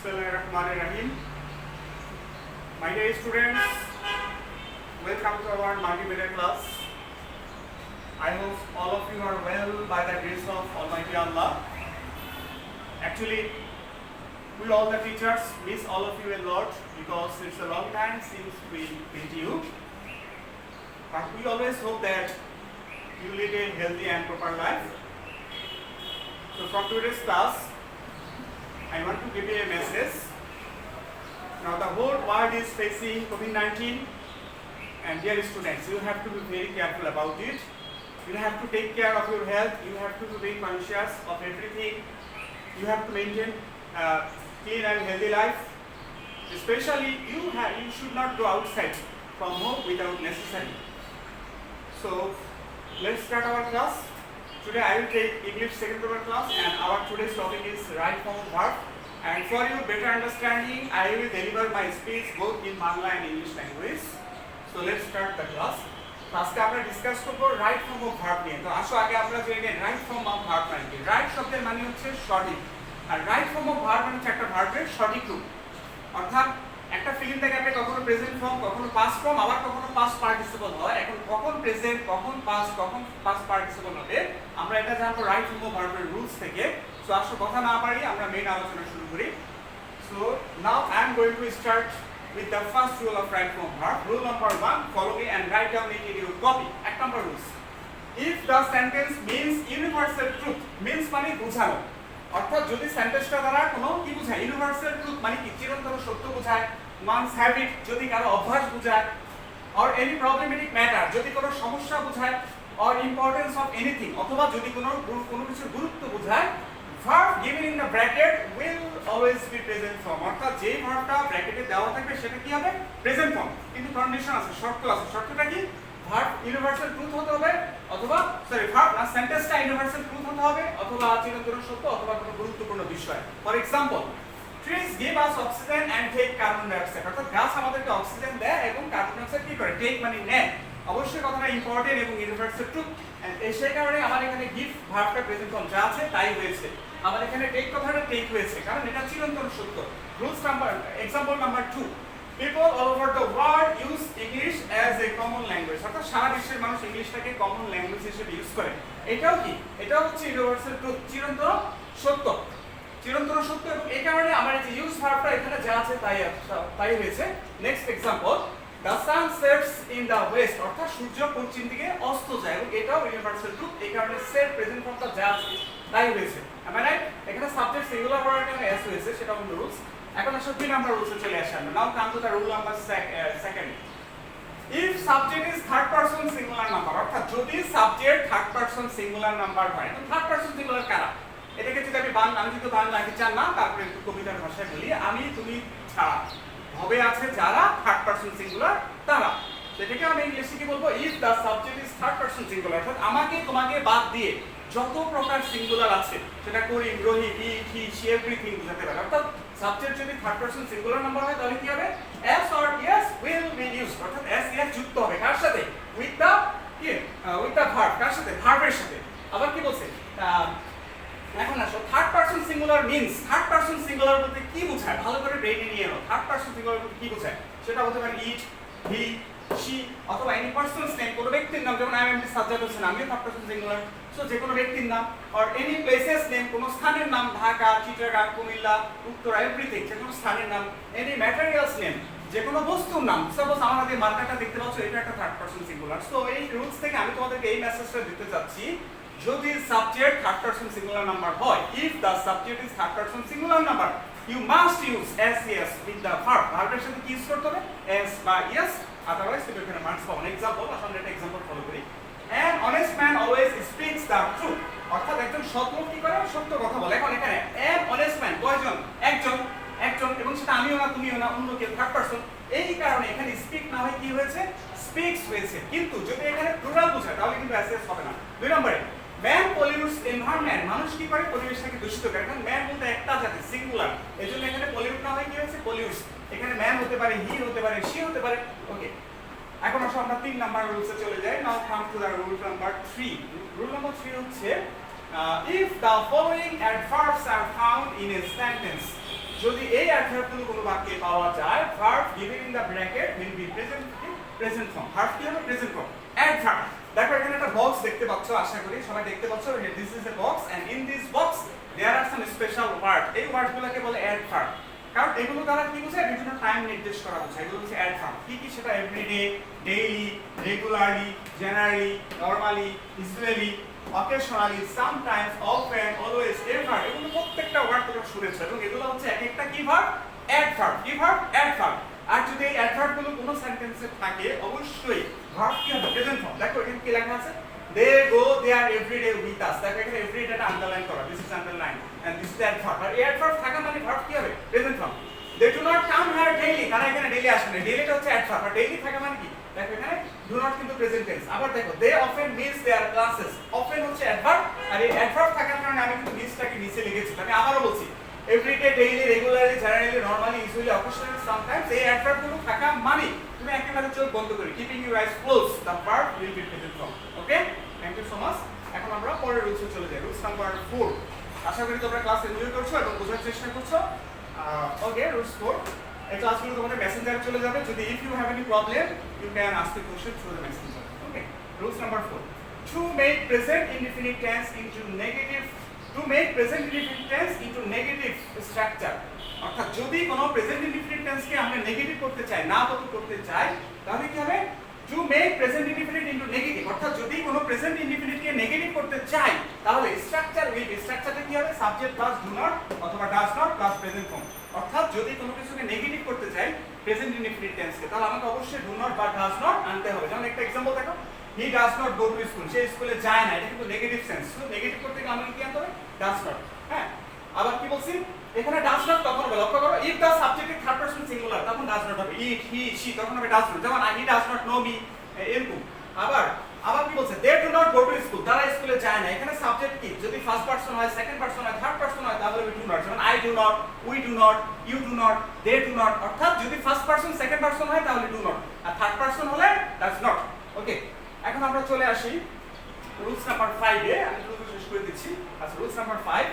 Bismillahirrahmanirrahim. My dear students, welcome to our multimedia class. I hope all of you are well by the grace of Almighty Allah. Actually, we all the teachers miss all of you a lot because it's a long time since we meet you. But we always hope that you lead a healthy and proper life. So from today's class, I want to give you a message. Now the whole world is facing COVID-19 and dear students, you have to be very careful about it. You have to take care of your health, you have to be very conscious of everything. You have to maintain a clean and healthy life. Especially you should not go outside from home without necessary. So let's start our class. Today I will take English second paper class and our today's topic is right form of verb. And for your better understanding, I will deliver my speech both in Bangla and English language. So let's start the class. আজকে আমরা discuss করব right form of verb নিয়ে। তো আসো আগে আমরা জেনে নিই রাইট ফর্ম অফ ভার্ব মানে কি। রাইট শব্দের মানে হচ্ছে সঠিক। আর রাইট ফর্ম অফ ভার্ব মানে হচ্ছে একটা ভার্বের সঠিক রূপ। অর্থাৎ একটা ফিলিং থেকে আপনি কখনো প্রেজেন্ট ফর্ম, কখনো পাস্ট ফর্ম, আবার কখনো পাস্ট পার্টিসিপল হয়। এখন কখন প্রেজেন্ট, কখন পাস্ট, কখন পাস্ট পার্টিসিপল হবে আমরা এটা জানবো রাইট ফর্ম অফ ভার্বের রুলস থেকে। সো আসো কথা না বাড়ি আমরা মেইন আলোচনা শুরু করি। So now I am going to start with the first rule of right form verb. Rule number 1, follow me and write down it in your copy. এক নম্বর rules. If the sentence means universal truth, means মানে বোঝানো। অর্থাৎ যদি সেন্টেন্সটা দ্বারা কোনো কি বোঝায়, ইউনিভার্সাল ট্রুথ মানে কি চিরন্তন সত্য বোঝায়, one's habit যদি কারো অভ্যাস বোঝায়, or any problematic matter যদি কোনো সমস্যা বোঝায়, or importance of anything অথবা যদি কোনো কিছুর গুরুত্ব বোঝায়, verb given in the bracket will always be present form. অর্থাৎ যে ভার্বটা ব্র্যাকেটে দেওয়া থাকবে সেটা কি হবে, প্রেজেন্ট ফর্ম। কিন্তু কন্ডিশন আছে, শর্ত আছে। শর্তটা কি, ভার্ব ইউনিভার্সাল ট্রুথ হতে হবে অথবা ভার্ব না সেন্টেন্সটা ইউনিভার্সাল ট্রুথ হতে হবে অথবা চিরন্তন সত্য অথবা কোনো গুরুত্বপূর্ণ বিষয়। For example, trees give us oxygen and take carbon dioxide. অর্থাৎ গাছ আমাদেরকে অক্সিজেন দেয় এবং কার্বন ডাই অক্সাইড কি করে, টেক মানে নেয়। অবশ্যই কথাটা ইম্পর্টেন্ট এবং ইউনিভার্সাল ট্রুথ। সেই কারণে আমার এখানে গিভ ভার্বটা প্রেজেন্ট ফর্ম যা আছে তাই হয়েছে। আমার এখানে টেক কথাটা টেক হয়েছে কারণ এটা চিরন্তন সত্য। Rules number, example number 2, people all over the world use English as a common language. অর্থাৎ সারা বিশ্বের মানুষ ইংলিশটাকে কমন ল্যাঙ্গুয়েজ হিসেবে ইউজ করে। এটাও কি, এটাও হচ্ছে ইউনিভার্সাল ট্রুথ, চিরন্তন সত্য। চিরন্তন সত্য এবং এই কারণে আমার এই যে ইউজ ভার্বটা এখানে যা আছে তাই হয়েছে। Next example, the sun sets in the west. অর্থাৎ সূর্য পশ্চিম দিকে অস্ত যায় এবং এটাও ইউনিভার্সাল ট্রুথ। এই কারণে সেট প্রেজেন্ট ফর্মটা যা আছে তাই হয়েছে। মানে এখানে সাবজেক্ট সিঙ্গুলার ওয়ার্ড এর এস হয়েছে, সেটা হলো রুলস। এখন আসলে 3 নাম্বার রুলসে চলে আসি আমরা। Now come to the rule number second. if subject is third person singular number, অর্থাৎ যদি subject third person singular number হয়। এখন থার্ড পারসন সিঙ্গুলার কারা, এটাকে যদি আমি যদি বাংলা কি চান না, তারপরে একটু কবিতার ভাষায় বলি, আমি তুমি ছাড়া হবে আছে যারা থার্ড পারসন সিঙ্গুলার তারা। সেটাকে আমি ইংলিশে কি বলবো, if the subject is third person singular, অর্থাৎ আমাকে তোমাকে বাদ দিয়ে যত প্রকার সিঙ্গুলার আছে সেটা করিম, রহিম, ইট, হি, শি এভরিথিং বোঝাতে পারে। অর্থাৎ সাবজেক্ট যদি থার্ড পারসন সিঙ্গুলার নাম্বার হয় তাহলে কি হবে, s or yes will be used। অর্থাৎ s yes যুক্ত হবে কার সাথে, with the verb। কার সাথে, ভার্বের সাথে। আবার কি বলছে, এখন আসো third person singular means, third person singular বলতে কি বোঝায় ভালো করে ব্রেইনে নিয়ে নাও। থার্ড পারসন সিঙ্গুলার বলতে কি বোঝায়, সেটা হতে পারে ইট, হি, শি অথবা এনি পারসনস নেম, কোনো ব্যক্তির নাম, যেমন আই এম দি সাবজেক্ট হচ্ছে না, আমিও থার্ড পারসন সিঙ্গুলার। সো যে কোনো ব্যক্তির নাম, অর এনি প্লেসেস নেম, কোনো স্থানের নাম, ঢাকা, চিটাগাং, কুমিল্লা, উত্তরা, এভরিথিং যে কোনো স্থানের নাম। এনি ম্যাটেরিয়ালস নেম, যে কোনো বস্তুর নাম। সাপোজ আমার হাতে মার্কারটা দেখতে পাচ্ছ, এটা একটা থার্ড পারসন সিঙ্গুলার। সো এই রুলস থেকে আমি তোমাদেরকে এই মেসেজটা দিতে চাচ্ছি, যদি subject third person singular number হয়, if the subject is third person singular number, you must use s yes with the verb। ভার্বের সাথে কি ইউজ করতে হবে, s বা yes, otherwise তুমি এখানে মার্কস পাবে না। এক্সাম্পল, আসলে একটা এক্সাম্পল ফলো করি। an honest man always speaks the truth। অর্থাৎ একজন সৎ লোক কি করে, সত্য কথা বলে। এখন এখানে an honest man কয়জন, একজন এবং সেটা আমিও না, তুমিও না, অন্য কেউ, থার্ড পারসন। এই কারণে এখানে স্পিক না হয়ে কি হয়েছে, স্পিক্স হয়েছে। কিন্তু যদি এখানে প্লুরাল বোঝায় তাহলে কিন্তু s yes হবে না। 2 নম্বরে, ম্যান পলিউটস এনভায়রনমেন্ট, মানুষ কি করে, পরিবেশটাকে দূষিত করে। কারণ ম্যান বলতে একটা জাতি, সিঙ্গুলার, এজন্য এখানে পলিউট না হয় কি হয়েছে, পলিউটস। এখানে ম্যান হতে পারে, হি হতে পারে, শি হতে পারে। ওকে, এখন আসলে আমরা 3 নাম্বার রুলসে চলে যাই। Now come to the rule number 3। Rule number 3 হচ্ছে if the following adverbs are found in a sentence, যদি এই অ্যাডভার্বগুলো কোনো বাক্যে পাওয়া যায়, verb given in the bracket will be present form. Verb কি হবে? Present form. অ্যাডভার্ব, দেখো এখানে একটা বক্স দেখতে পাচ্ছ, আশা করি সবাই দেখতে পাচ্ছ। This is a box and in this box there are some special word. এই ওয়ার্ডগুলোকে বলে অ্যাডভার্ব, কারণ এগুলো দ্বারা কি বোঝায়? বিভিন্ন টাইম নির্দেশ করা বোঝায়। এগুলো হচ্ছে অ্যাডভার্ব। কি কি সেটা? Everyday, daily, regularly, generally, normally, usually, occasionally, sometimes, often, always, ever, এগুলো প্রত্যেকটা ওয়ার্ড তোমরা শুনেছো এবং এগুলো হচ্ছে এক একটা কি ভার্ব? অ্যাডভার্ব। কি ভার্ব? অ্যাডভার্ব। আর যদি এই অ্যাডভার্বগুলো কোনো সেন্টেন্সে থাকে অবশ্যই ভার্ব কি হবে? Present form. দেখো এখানে কি লেখা আছে? they go they are every day with us। দেখো এখানে every day টা আন্ডারলাইন করা, this is underline and this is adverb. আর এই অ্যাডভার্ব থাকা মানে ভার্ব কি হবে? Present form. they do not come here daily, তারা এখানে ডেইলি আসে না। ডেইলিটা হচ্ছে অ্যাডভার্ব। আর ডেইলি থাকা মানে কি? দেখো এখানে do not কিন্তু প্রেজেন্ট টেন্স। আবার দেখো they often miss their classes, often হচ্ছে অ্যাডভার্ব। আর এই অ্যাডভার্ব থাকার কারণে আমি কিন্তু মিসটাকে নিচে লিখেছি। আমি আবারও বলছি, everyday, daily, regularly, generally, normally, usually, occasionally, sometimes, এই অ্যাডভার্বগুলো থাকা মানে তুমি একেবারে চোখ বন্ধ করে keeping your eyes close, the verb will be present form. Okay, thank you so much. এখন আমরা পরের রুলসে চলে যাই, রুলস নাম্বার 4। আশা করি তোমরা ক্লাস এনজয় করছো এবং বোঝার চেষ্টা করছো। Okay, rules 4। এই ক্লাসগুলো তোমাদের মেসেঞ্জারে চলে যাবে। যদি if you have any problem you can ask the question through the messenger. Okay, rules number 4, to make present indefinite tense into negative structure। অর্থাৎ যদি কোনো প্রেজেন্ট ইনডিফিনিট টেন্সকে আমরা নেগেটিভ করতে চাই, না বলতে করতে চাই, তাহলে কি হবে? To make present indefinite into negative. অর্থাৎ যদি কোনো প্রেজেন্ট ইনডিফিনিটকে নেগেটিভ করতে চাই তাহলে স্ট্রাকচার উইল বি, স্ট্রাকচারটা কি হবে? সাবজেক্ট প্লাস ডু নট অথবা does not plus present form. অর্থাৎ যদি কোনো কিছুকে নেগেটিভ করতে চাই প্রেজেন্ট ইনডিফিনিট টেন্সকে, তাহলে আমাকে অবশ্যই ডু নট বা ডাজ নট আনতে হবে। যেমন একটা एग्जांपल দেখো, he does not go to school, সে স্কুলে যায় না, এটা কিন্তু নেগেটিভ সেন্স। সো নেগেটিভ করতে গেলে আমাকে কি আনতে হবে? Does not. হ্যাঁ, আবার কি বলছি এখানে? ডাজ নট তখন হবে, লক্ষ্য করো, if the subject is third person singular তখন ডাজ নট হবে। ইট, হি, শি তখন হবে ডাজ নট। যেমন he does not know me, এরকম। আবার কি বলছে? They do not go to school, তারা স্কুলে যায় না। এখানে সাবজেক্ট কি? যদি ফার্স্ট পারসন হয়, সেকেন্ড পারসন হয়, থার্ড পারসন হয় তাহলে হবে ডু নট। যেমন I do not, we do not, you do not, they do not. অর্থাৎ যদি ফার্স্ট পারসন সেকেন্ড পারসন হয় তাহলে ডু নট, আর থার্ড পারসন হলে ডাজ নট। ওকে, এখন আমরা চলে আসি রুলস নাম্বার 5 এ। আমি দ্রুত শেষ করে দিচ্ছি। আচ্ছা, rules number 5,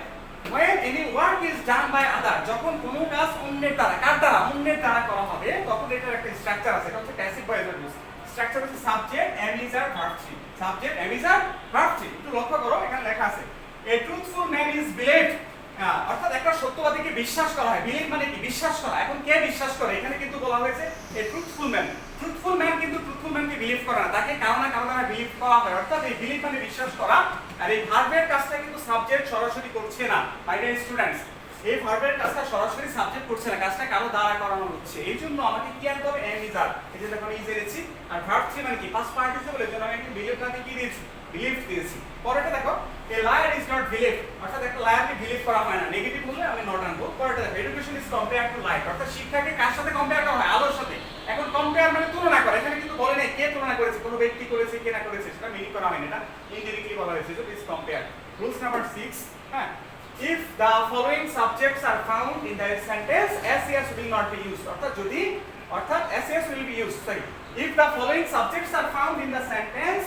when any work is done by other, যখন কোনো কাজ অন্যের দ্বারা, কার দ্বারা? অন্যের দ্বারা করা হবে, তখন এটার একটা স্ট্রাকচার আছে। এটা হচ্ছে প্যাসিভ ভয়েসের রুলস। স্ট্রাকচার হচ্ছে subject, am, is, are, verb 3। Subject, am, is, are, verb 3। একটু লক্ষ্য করো, এখানে লেখা আছে a truthful man is believed, অর্থাৎ একটা সত্যবাদীকে বিশ্বাস করা হয়। বিলিভ মানে কি? বিশ্বাস করা। এখন কে বিশ্বাস করে? এখানে কিন্তু বলা হয়েছে a truthful man। Truthful man কিন্তু ট্রুথফুল ম্যানকে বিলিভ করে না, তাকে কারো না কারো দ্বারা বিলিভ করা হয়। অর্থাৎ এই বিলিভ মানে বিশ্বাস করা। আর এই ভার্বের কাজটা কিন্তু সাবজেক্ট সরাসরি করছে না। মাই ডিয়ার স্টুডেন্টস, এই ভার্বের কাজটা সরাসরি সাবজেক্ট করছে না, কাজটা কারো দ্বারা করানো হচ্ছে। এই জন্য আমাকে কি আনতে হবে? am, is, are। এই যে দেখো আমি ইজ এনেছি, আর ভার্ব 3 মানে কি? Past participle. এর জন্য আমি একটু বিলিভটাকে কি দিয়েছি? বিলিভ দিয়েছি। পরেরটা দেখো, a liar is not believed, অর্থাৎ একটা লায়ারকে বিলিভ করা হয় না। নেগেটিভ হলে আমি নট আনবো। পরেরটা দেখো, education is compared to light, অর্থাৎ শিক্ষাকে কার সাথে কম্পেয়ার করা হয়? আলোর সাথে। এখন কম্পেয়ার মানে তুলনা করা। এখানে কিন্তু বলে নাই কে তুলনা করেছে, কোনো ব্যক্তি করেছে, কে না করেছে, সেটা মিনিং করা হয়নি। এটা ইনডিরেক্টলি বলা হয়েছে যে প্লিজ কম্পেয়ার। রুলস নাম্বার 6, হ্যাঁ, if the following subjects are found in the sentence, SES will not be used। অর্থাৎ যদি, অর্থাৎ SES will be used, sorry, if the following subjects are found in the sentence,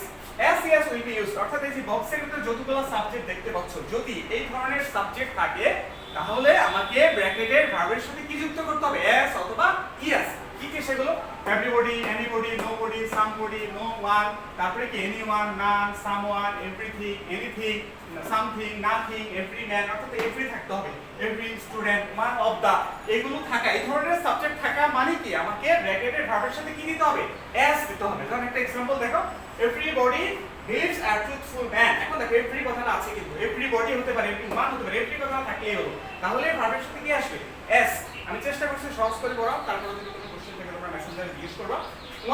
SES will be used। অর্থাৎ এই যে বক্সের ভিতরে যতগুলো subject দেখতে পাচ্ছ, যদি এই ধরনের সাবজেক্ট থাকে তাহলে আমাকে ব্র্যাকেটের ভার্বের সাথে কি যুক্ত করতে হবে? s অথবা es। কি কি সেগুলো? Everybody, anybody, nobody, somebody, no one, তারপরে কি anyone, none, someone, everything, anything, something, nothing, every man, অর্থাৎ এভরি থাকতে হবে। Every student, one of the, এগুলো থাকা, এই ধরনের সাবজেক্ট থাকা মানে কি? আমাকে ব্র্যাকেটের ভার্বের সাথে কি দিতে হবে? s দিতে হবে। যেমন একটা एग्जांपल দেখো, everybody believes a truthful man। এখন দেখো এভরি কথাটা আছে, কিন্তু এভরিবডি হতে পারে, এভরিওয়ান হতে পারে, এভরি কথাটা থাকলেই হলো। তাহলে ভার্বের সাথে কি আসবে? s। আমি চেষ্টা করছি সহজ করে পড়াও, তারপরে যদি কোনো কোশ্চেন থাকে তোমরা মেসেঞ্জারে জিজ্ঞেস করবা।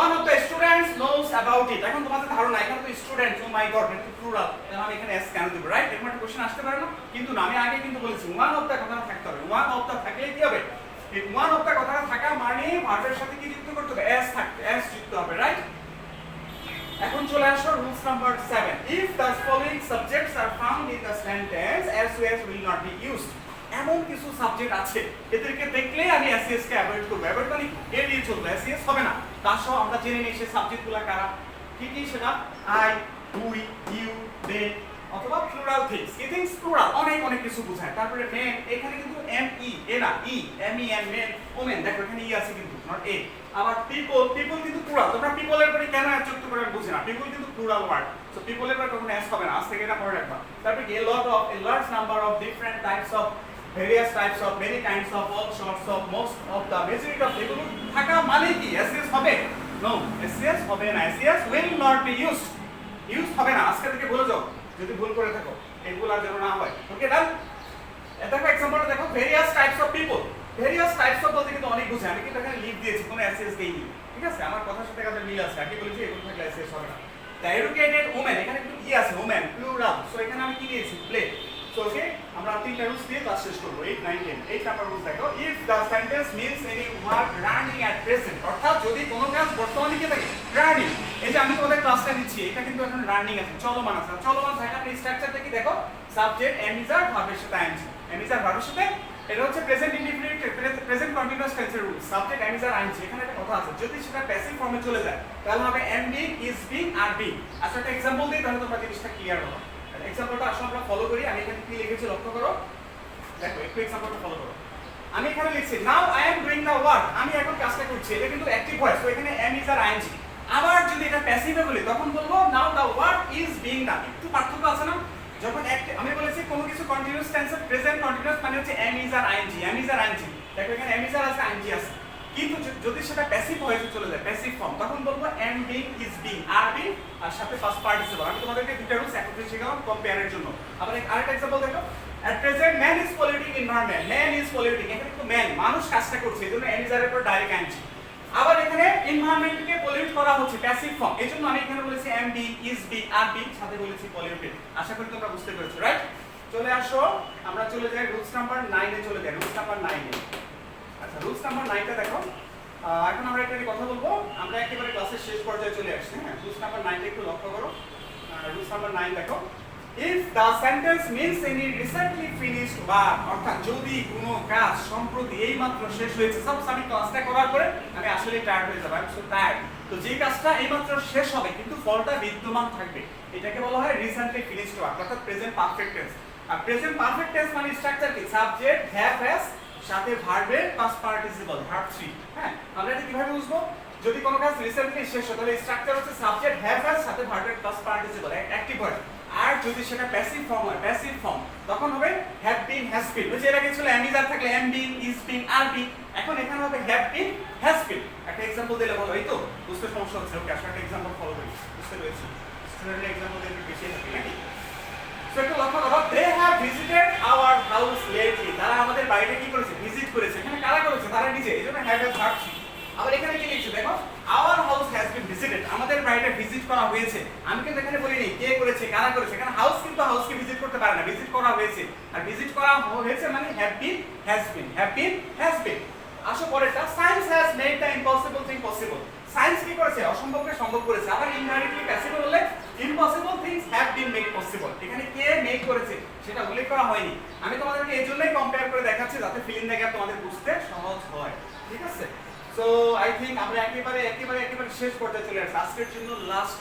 one of the students knows about it। এখন তোমাদের ধারণা এখানে তো স্টুডেন্ট, ও মাই গড, এটা প্লুরাল, তাহলে আমি এখানে s কেন দেব? রাইট, এরকম একটা কোশ্চেন আসতে পারে না? কিন্তু না, আমি আগে কিন্তু বলেছি one of the কথাটা থাকতে হবে। one of the থাকলে কি হবে? এই one of the কথাটা থাকা মানে ভার্বের সাথে কি যুক্ত করতে হবে? s থাকবে, s যুক্ত হবে। রাইট, এখন চলে আসো rules number 7, if the following subjects are found in the sentence, SES will not be used। এমন কিছু সাবজেক্ট আছে এদেরকে দেখলে আমি SES কে অ্যাভয়েড করব। অ্যাভয়েড মানে এড়িয়ে চলবো, SES হবে না। তার সহ আমরা জেনে নিই সেই সাবজেক্টগুলো কারা, কি কি সেটা? আই, উই, ইউ, দে, অথবা প্লুরাল থিংস। কি থিংস? প্লুরাল, অনেক অনেক কিছু বোঝায়। তারপরে মেন, এখানে কিন্তু এম ই, এ না E, M E N, men, women, দেখো এখানে ই আছে কিন্তু, নট এ। আবার পিপল, পিপল কিন্তু প্লুরাল। তোমরা পিপলের পরে কেন এস যুক্ত করে বুঝি না, পিপল কিন্তু প্লুরাল ওয়ার্ড, সো পিপলের পরে কখনো এস হবে না, আজ থেকে এটা মনে রাখবা। তারপরে কি? A large number of different types of, various types of, many kinds of, all sorts of, most of the, majority of, এগুলো থাকা মানে কি এসএস হবে? নো, এসএস হবে না, SS will not be used, use হবে না। আজকে থেকে বলে যাও যদি ভুল করে থাকো, এগুলো আর যেন না হয়। ওকে, ডান। দেখো এক্সাম্পলটা দেখো, various types of people. Various types of বলতে কিন্তু অনেক বুঝে, আমি কিন্তু এখানে লিভ দিয়েছি, কোনো এসএস দেইনি, ঠিক আছে? আমার কথার সাথে কাছে মিল আছে, আগে বলেছি এগুলো থাকলে এসএস হবে না। দ্য এডুকেটেড ওমেন, এখানে কিন্তু কি আছে? ওমেন, প্লুরাল, সো এখানে আমি কি দিয়েছি? প্লে। সো ওকে, আমরা তিনটা রুলস দিয়ে ক্লাস শেষ করব। 8 9 10 8 নাম্বার রুলস দেখো, if the sentence means any work running at present, অর্থাৎ যদি কোনো কাজ বর্তমানে কি থাকে? রানিং। এই যে আমি তোমাদের ক্লাসটা দিচ্ছি, এটা কিন্তু এখন রানিং আছে, চলমান আছে। চলমান থাকার এই স্ট্রাকচারটা কি দেখো? সাবজেক্ট এম ইজ আর, ভার্বের সাথে আইএনজি। এম ইজ আর ভার্বের সাথে, এটা হচ্ছে প্রেজেন্ট ইনডিফিনিট, প্রেজেন্ট কন্টিনিউয়াস টেন্সের rule. Subject am is are I N G. এখানে একটা কথা আছে, যদি সেটা প্যাসিভ ফর্মে চলে যায় তাহলে হবে M being, is being, are being. আচ্ছা, একটা এক্সাম্পল দিই তাহলে তোমরা জিনিসটা ক্লিয়ার হবে। এক্সাম্পলটা আসলে আমরা ফলো করি। আমি এখানে কি লিখেছি লক্ষ্য করো, দেখো একটু এক্সাম্পলটা ফলো করো। আমি এখানে লিখছি now I am doing the work, আমি এখন কাজটা করছি, এটা কিন্তু অ্যাক্টিভ ভয়েস, তো এখানে এম ইজ আর আইএনজি। আবার যদি এটা প্যাসিভে বলি তখন বলবো now the work is being done. একটু পার্থক্য আছে না? যখন আমি বলেছি কোনো কিছু কন্টিনিউয়াস টেন্সের প্রেজেন্ট কন্টিনিউয়াস মানে হচ্ছে am is are I N G, am is are I N G. দেখো এখানে এম ইজ আর আছে, আইএনজি আছে। কিন্তু যদি সেটা প্যাসিভ ভয়েসে চলে যায়, প্যাসিভ ফর্ম, তখন বলবো am being, is being, are being, আর সাথে ফার্স্ট পার্টিসিপল। আমি তোমাদেরকে দুটো রুলস একত্রে শেখালাম কম্পেয়ারের জন্য। আবার আরেকটা এক্সাম্পল দেখো, at present man is polluting environment, man is polluting, এখানে কিন্তু ম্যান, মানুষ কাজটা করছে, এজন্য এম ইজ আর এর উপর ডাইরেক্ট আইএনজি। আবার এখানে এনভায়রনমেন্টকে পলিউট করা হচ্ছে, প্যাসিভ ফর্ম, এজন্য আমি এখানে বলেছি am be, is be, are be, সাথে বলেছি পলিউটেড। আশা করি তোমরা বুঝতে পেরেছো, রাইট? চলে আসো, আমরা চলে যাই রুলস নাম্বার 9 এ চলে যাই, রুলস নাম্বার 9 এ। আচ্ছা, রুলস নাম্বার 9 টা দেখো। এখন আমরা একটা কথা বলবো, আমরা একেবারে ক্লাসের শেষ পর্যায়ে চলে আসছি। হ্যাঁ, রুলস নাম্বার 9 টা একটু লক্ষ্য করো। রুলস নাম্বার 9 দেখো, if the sentence means any recently finished work, অর্থাৎ যদি কোনো কাজ সম্প্রতি এইমাত্র শেষ হয়েছে, সাপোজ আমি ক্লাসটা করার পরে আমি আসলে টায়ার্ড হয়ে যাব, আই এম সো টায়ার্ড, তো যে কাজটা এইমাত্র শেষ হবে কিন্তু ফলটা বিদ্যমান থাকবে, এটাকে বলা হয় রিসেন্টলি ফিনিশড ওয়ার্ক, অর্থাৎ প্রেজেন্ট পারফেক্ট টেন্স। আর প্রেজেন্ট পারফেক্ট টেন্স মানে স্ট্রাকচার কি? সাবজেক্ট হ্যাভ হ্যাজ, সাথে ভার্বের পাস্ট পার্টিসিপল, ভার্ব 3। হ্যাঁ, আমরা এটা কিভাবে বুঝবো? যদি কোনো কাজ রিসেন্টলি শেষ হয় তাহলে স্ট্রাকচার হচ্ছে সাবজেক্ট হ্যাভ হ্যাজ, সাথে ভার্বের পাস্ট পার্টিসিপল, অ্যাক্টিভ ভার্ব। আর যদি সেটা প্যাসিভ ফর্ম হয়, প্যাসিভ ফর্ম, তখন হবে হ্যাভ বিন, হ্যাজ বিন। ওই যে এর আগে ছিল এম ইজ আর থাকলে এম বিন, ইজ বিন, আর বিন, এখন এখানে হবে হ্যাভ বিন, হ্যাজ বিন। একটা এক্সাম্পল দিলে বলো, এই তো বুঝতে সমস্যা হচ্ছে। ওকে, আসলে একটা এক্সাম্পল ফলো করি, বুঝতে পেরেছি। স্টুডেন্টের এক্সাম্পল দিলে বেশি থাকে নাকি? সো একটু লক্ষ্য করো, they have visited our house lately, তারা আমাদের বাড়িতে কি করেছে? ভিজিট করেছে। এখানে কারা করেছে? তারা নিজে, এজন্য হ্যাভ হ্যাজ ভার্ব 3। আবার এখানে কি লিখছে দেখো, our house has been visited, আমাদের বাড়িটা ভিজিট করা হয়েছে। আমি কিন্তু এখানে বলিনি কে করেছে, কারা করেছে, এখানে হাউস কিন্তু হাউসকে ভিজিট করতে পারে না, ভিজিট করা হয়েছে। আর ভিজিট করা হয়েছে মানে have been, has been, have been, has বিন। আসো পরেরটা, science has made the impossible thing possible. Science কি করেছে? অসম্ভবকে সম্ভব করেছে। আবার ইনডাইরেক্টলি প্যাসিভ বললে impossible things have been made possible, এখানে কে মেক করেছে সেটা উল্লেখ করা হয়নি। আমি তোমাদেরকে এই জন্যই কম্পেয়ার করে দেখাচ্ছি যাতে ফিলিং দ্য গ্যাপ তোমাদের বুঝতে সহজ হয়, ঠিক আছে? সো আই থিংক আমরা একেবারে শেষ পর্যায়ে চলে আসছি। আজকের জন্য last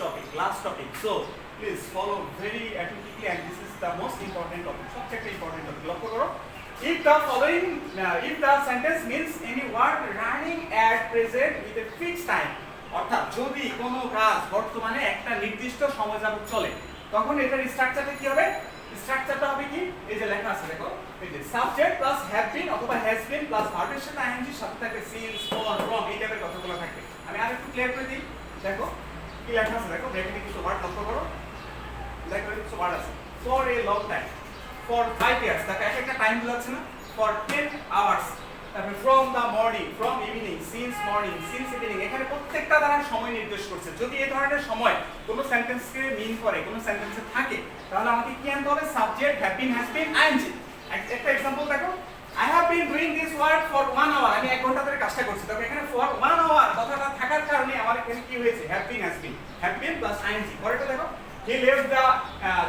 topic. So please follow very attentively, and this is the most important topic, সবচেয়ে ইম্পর্টেন্ট টপিক। লক্ষ্য করো, if the sentence means any work running at present with a fixed time, অর্থাৎ যদি কোনো কাজ বর্তমানে একটা নির্দিষ্ট সময় যাবত চলে, তখন এটার স্ট্রাকচারটা কি হবে? স্ট্রাকচারটা হবে কি? এই যে লেখা আছে দেখো, এই যে সাবজেক্ট প্লাস হ্যাভ বিন অথবা হ্যাজ বিন প্লাস ভার্বের সাথে আইএনজি, সাথে থাকবে সিন্স, ফর, ফ্রম, এই টাইপের কথাগুলো থাকবে। আমি আরেকটু ক্লিয়ার করে দিই, দেখো কি লেখা আছে দেখো, ব্র্যাকেটে কিছু ওয়ার্ড লক্ষ্য করো, দেখো কিছু ওয়ার্ড আছে। For a long time, for 5 years, তাকে একটা টাইম বোঝাচ্ছে না, for 10 hours, তারপরে from the morning, from evening, since morning, since evening, এখানে প্রত্যেকটা দ্বারা সময় নির্দেশ করছে। যদি এই ধরনের সময় কোনো সেন্টেন্সকে মিন করে, কোনো সেন্টেন্সে থাকে, তাহলে আমাকে কি আনতে হবে? Subject, have been, has been, ING. একটা এক্সাম্পল দেখো, I have been doing this work for 1 hour, আমি 1 ঘন্টা ধরে কাজটা করছি। তবে এখানে for 1 hour কথাটা থাকার কারণে আমার এখানে কি হয়েছে? Have been, has been, have been plus ING. পরেরটা দেখো, he left the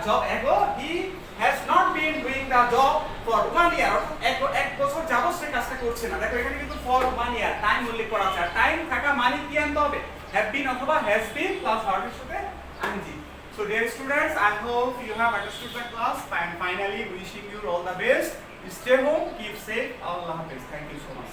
job ago, he has not been doing the job for 1 year, এক বছর যাবত সে কাজটা করছে না। দেখো এখানে কিন্তু for 1 year টাইম উল্লেখ করা আছে। আর টাইম থাকা মানে কি আনতে হবে? হ্যাভ বিন অথবা হ্যাজ বিন প্লাস ভার্বের সাথে ING. So So dear students, I hope you have understood the class and finally wishing you all the best. Stay home, keep safe. Allah Hafiz. Thank you so much.